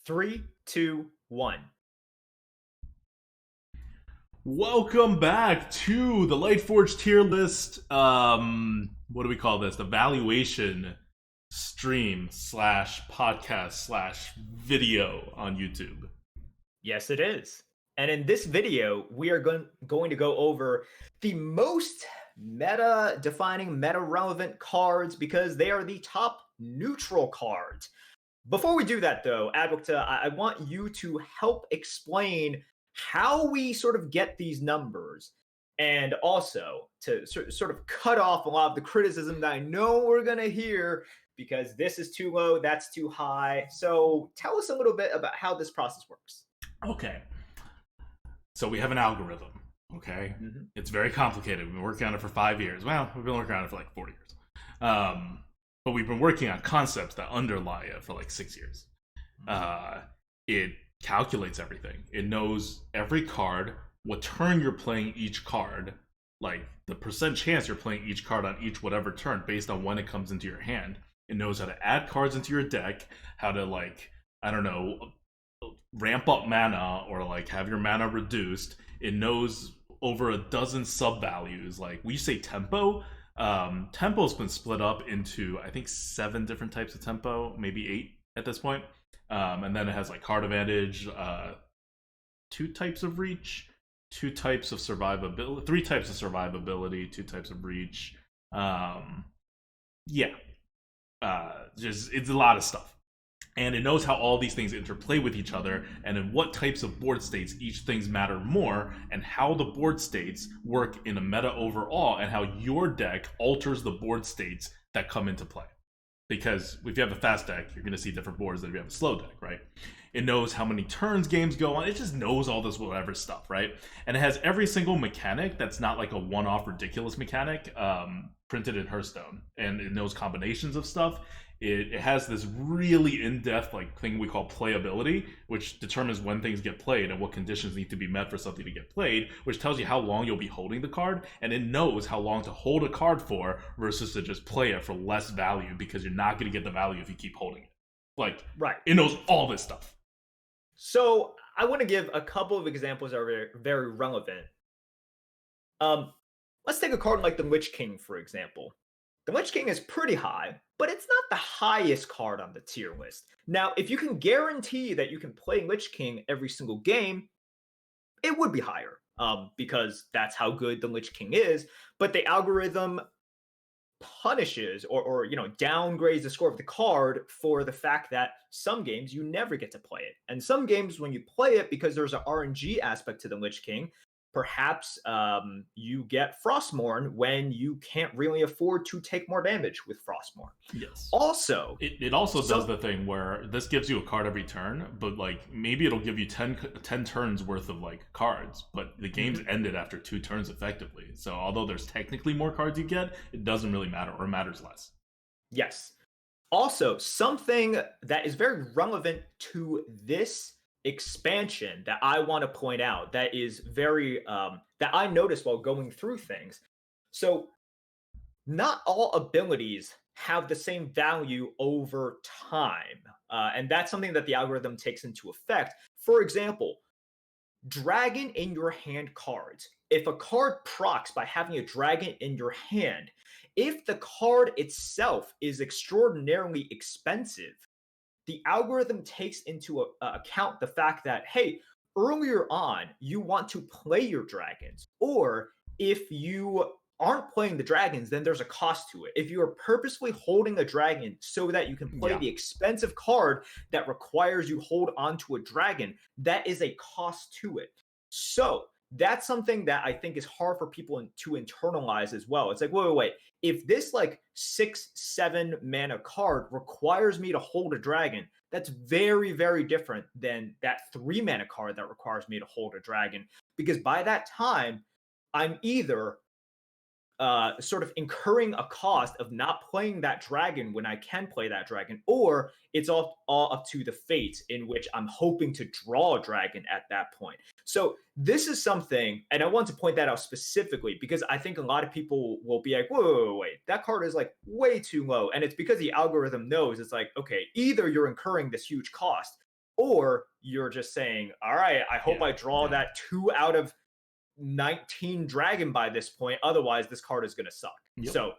Three, two, one. Welcome back to the Lightforge tier list. What do we call this? The valuation stream slash podcast slash video on YouTube. Yes, it is. And in this video, we are going to go over the most meta defining, meta relevant cards because they are the top neutral cards. Before we do that, though, Advocta, I want you to help explain how we sort of get these numbers and also to sort of cut off a lot of the criticism that I know we're going to hear because this is too low, that's too high. So tell us a little bit about how this process works. Okay, so we have an algorithm. Okay, Mm-hmm. it's very complicated. We've been working on it for 5 years. Well, we've been working on it for like 4 years. But we've been working on concepts that underlie it for like 6 years. It calculates everything. It knows every card, what turn you're playing each card, like the percent chance you're playing each card on each whatever turn based on when it comes into your hand. It knows how to add cards into your deck, how to I don't know, ramp up mana or like have your mana reduced. It knows over a dozen sub values. Like we say tempo. Tempo's been split up into I think 7 different types of tempo, maybe 8 at this point. And then it has like card advantage, 2 types of reach, 2 types of survivability, 3 types of survivability, 2 types of reach. Yeah, just it's a lot of stuff, and it knows how all these things interplay with each other and in what types of board states each things matter more and how the board states work in a meta overall and how your deck alters the board states that come into play. Because if you have a fast deck, you're going to see different boards than if you have a slow deck, right? It knows how many turns games go on. It just knows all this whatever stuff, right? And it has every single mechanic that's not like a one-off ridiculous mechanic printed in Hearthstone. And it knows combinations of stuff. It has this really in-depth like thing we call playability, which determines when things get played and what conditions need to be met for something to get played, which tells you how long you'll be holding the card, and it knows how long to hold a card for versus to just play it for less value because you're not going to get the value if you keep holding it. Like, Right. it knows all this stuff. So I want to give a couple of examples that are very, very relevant. Um, let's take a card like the Lich King, for example. The Lich King is pretty high, but it's not the highest card on the tier list. Now, if you can guarantee that you can play Lich King every single game, it would be higher because that's how good the Lich King is. But the algorithm punishes or downgrades the score of the card for the fact that some games you never get to play it, and some games when you play it, because there's an RNG aspect to the Lich King, perhaps you get Frostmourne when you can't really afford to take more damage with Frostmourne. Yes. Also, It also does some the thing where this gives you a card every turn, but like maybe it'll give you 10 turns worth of like cards, but the game's Mhm. ended after 2 turns effectively. So although there's technically more cards you get, it doesn't really matter or matters less. Yes. Also, something that is very relevant to this expansion that I want to point out that is very that I noticed while going through things. So, not all abilities have the same value over time, and that's something that the algorithm takes into effect. For example, dragon in your hand cards. If a card procs by having a dragon in your hand, if the card itself is extraordinarily expensive, the algorithm takes into account the fact that, hey, earlier on, you want to play your dragons, or if you aren't playing the dragons, then there's a cost to it. If you are purposefully holding a dragon so that you can play Yeah. the expensive card that requires you hold onto a dragon, that is a cost to it. So that's something that I think is hard for people to internalize as well. It's like, wait. If this like 6, 7 mana card requires me to hold a dragon, that's very, very different than that 3 mana card that requires me to hold a dragon. Because by that time, I'm either sort of incurring a cost of not playing that dragon when I can play that dragon, or it's all up to the fate in which I'm hoping to draw a dragon at that point. So this is something, and I want to point that out specifically because I think a lot of people will be like, wait, that card is like way too low. And it's because the algorithm knows it's like, okay, either you're incurring this huge cost or you're just saying, all right, I hope Yeah, I draw yeah, that 2 out of 19 dragon by this point. Otherwise, this card is going to suck. yep. So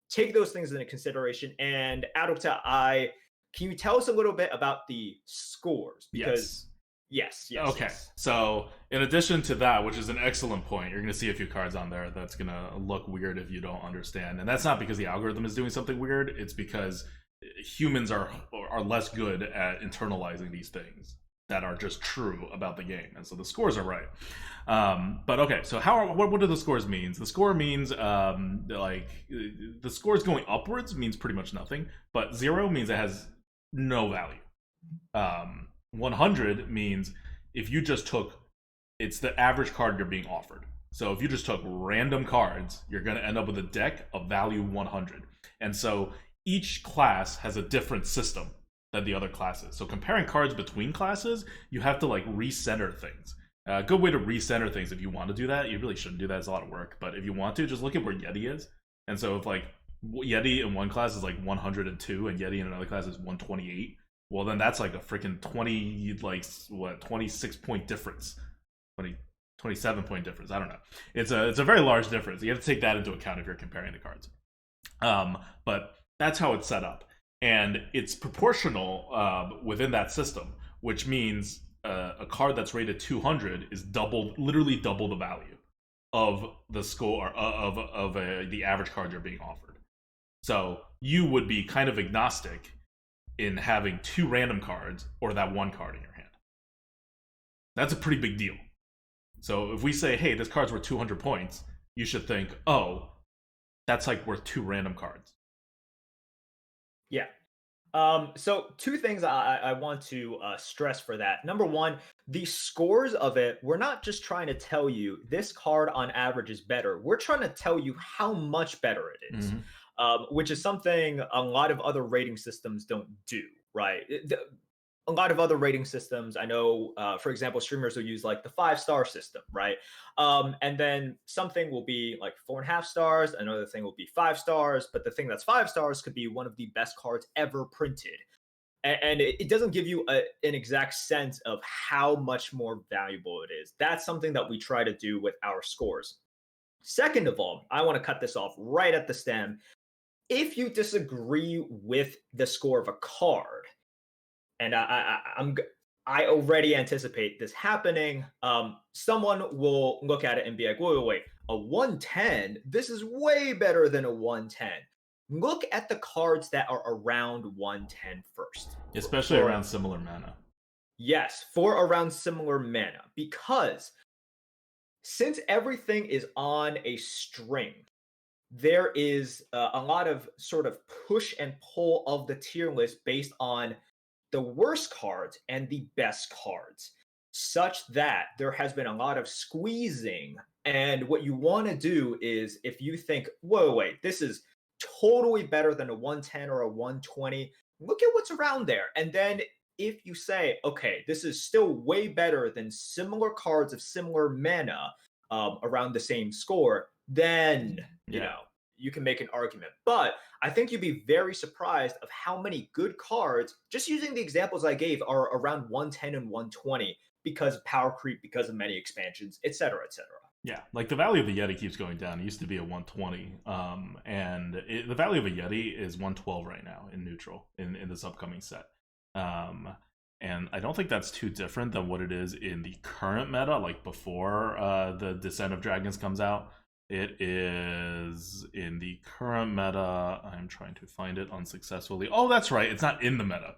take those things into consideration. And Adopta, can you tell us a little bit about the scores? Yes. Because yes, yes, Okay, yes. so in addition to that, which is an excellent point, you're going to see a few cards on there that's going to look weird if you don't understand. And that's not because the algorithm is doing something weird, it's because humans are less good at internalizing these things that are just true about the game. And so the scores are right. But okay, so what do the scores mean? The score means like the scores going upwards means pretty much nothing, but 0 means it has no value. 100 means if you just took, it's the average card you're being offered. So if you just took random cards, you're going to end up with a deck of value 100. And so each class has a different system than the other classes. So comparing cards between classes, you have to like recenter things. A good way to recenter things, if you want to do that, you really shouldn't do that, it's a lot of work, but if you want to, just look at where Yeti is. And so if like Yeti in one class is like 102 and Yeti in another class is 128, well then that's like a freaking 20, like what, 26 point difference, 20, 27 point difference, I don't know. It's a very large difference. You have to take that into account if you're comparing the cards. But that's how it's set up, and it's proportional within that system, which means a card that's rated 200 is literally double the value of the score of the average card you're being offered. So you would be kind of agnostic in having 2 random cards or that 1 card in your hand. That's a pretty big deal. So if we say, hey, this card's worth 200 points, you should think, oh, that's like worth 2 random cards. Yeah. So 2 things I want to stress for that. Number 1, the scores of it, we're not just trying to tell you this card on average is better. We're trying to tell you how much better it is, Mm-hmm. which is something a lot of other rating systems don't do, right? A lot of other rating systems, I know, for example, streamers will use like the 5-star system, right? And then something will be like 4.5 stars, another thing will be 5 stars, but the thing that's 5 stars could be one of the best cards ever printed. And it doesn't give you an exact sense of how much more valuable it is. That's something that we try to do with our scores. Second of all, I want to cut this off right at the stem. If you disagree with the score of a card, and I already anticipate this happening. Someone will look at it and be like, wait, wait, wait, a 110? This is way better than a 110. Look at the cards that are around 110 first. Especially around similar mana. Yes, for around similar mana. Because since everything is on a string, there is a lot of sort of push and pull of the tier list based on the worst cards and the best cards, such that there has been a lot of squeezing. And what you want to do is, if you think, whoa, wait, this is totally better than a 110 or a 120, look at what's around there. And then if you say, okay, this is still way better than similar cards of similar mana around the same score, then, you Yeah. know, you can make an argument. But I think you'd be very surprised of how many good cards, just using the examples I gave, are around 110 and 120 because of power creep, because of many expansions, etc., etc. Yeah, like the value of the Yeti keeps going down. It used to be a 120, and the value of a Yeti is 112 right now in neutral in this upcoming set. And I don't think that's too different than what it is in the current meta, like before the Descent of Dragons comes out. It is in the current meta. I'm trying to find it unsuccessfully. Oh, that's right. It's not in the meta.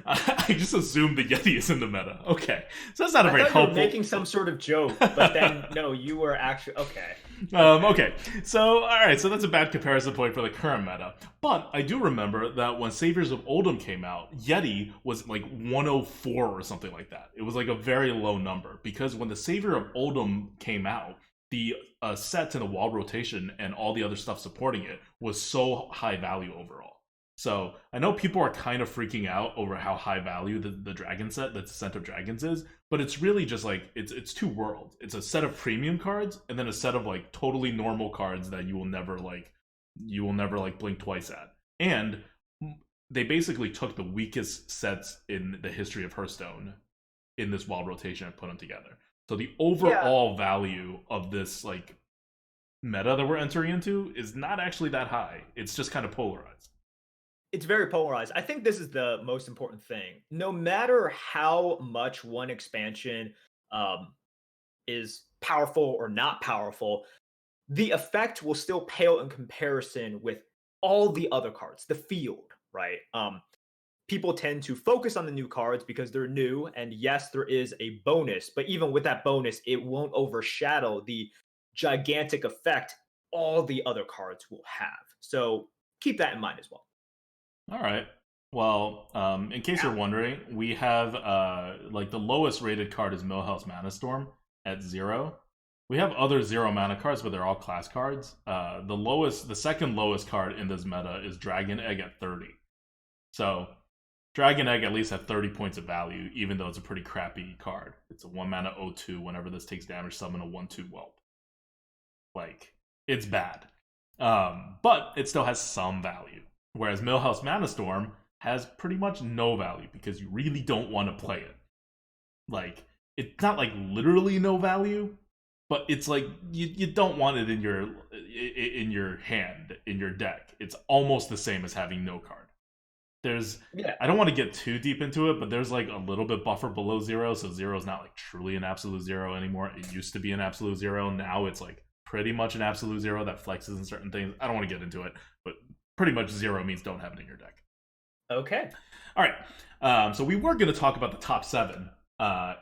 I just assumed the Yeti is in the meta. Okay, so that's not a very helpful. You were making some sort of joke, but then no, you were actually okay. Okay, so all right, so that's a bad comparison point for the current meta. But I do remember that when Saviors of Oldhim came out, Yeti was like 104 or something like that. It was like a very low number because when the Savior of Oldhim came out, the sets and the wall rotation and all the other stuff supporting it was so high value overall. So I know people are kind of freaking out over how high value the dragon set, the Descent of Dragons is, but it's really just like it's 2 worlds. It's a set of premium cards and then a set of like totally normal cards that you will never like blink twice at. And they basically took the weakest sets in the history of Hearthstone in this wild rotation and put them together. So the Yeah, overall value of this like meta that we're entering into is not actually that high. It's just kind of polarized. it's very polarized. I think this is the most important thing. No matter how much one expansion um, is powerful or not powerful, the effect will still pale in comparison with all the other cards, the field, right? People tend to focus on the new cards because they're new, and yes, there is a bonus, but even with that bonus, it won't overshadow the gigantic effect all the other cards will have. So keep that in mind as well. All right. Well, in case you're Yeah. wondering, we have like the lowest rated card is Millhouse Mana Storm at 0. We have other 0 mana cards, but they're all class cards. The second lowest card in this meta is Dragon Egg at 30. So Dragon Egg at least at 30 points of value, even though it's a pretty crappy card. It's a 1 mana 0/2. Whenever this takes damage, summon a 1/2 Whelp. Like, it's bad. But it still has some value. Whereas Millhouse Mana Storm has pretty much no value because you really don't want to play it. Like, it's not like literally no value, but it's like you don't want it in your hand, in your deck. It's almost the same as having no card. There's Yeah. I don't want to get too deep into it, but there's like a little bit buffer below 0, so 0 is not like truly an absolute 0 anymore. It used to be an absolute 0. Now it's like pretty much an absolute 0 that flexes in certain things. I don't want to get into it, but pretty much 0 means don't have it in your deck. Okay. All right. So we were going to talk about the top 7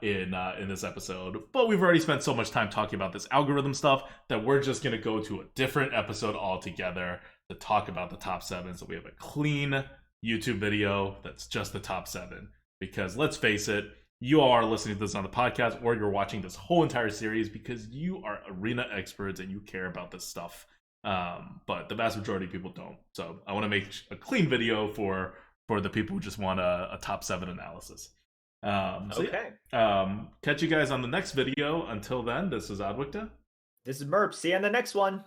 in this episode, but we've already spent so much time talking about this algorithm stuff that we're just going to go to a different episode altogether to talk about the top 7. So we have a clean YouTube video that's just the top 7. Because let's face it, you are listening to this on the podcast or you're watching this whole entire series because you are arena experts and you care about this stuff. But the vast majority of people don't. So I want to make a clean video for the people who just want a top 7 analysis. Okay. Catch you guys on the next video. Until then, this is Adwicta. This is Merp. See you on the next one.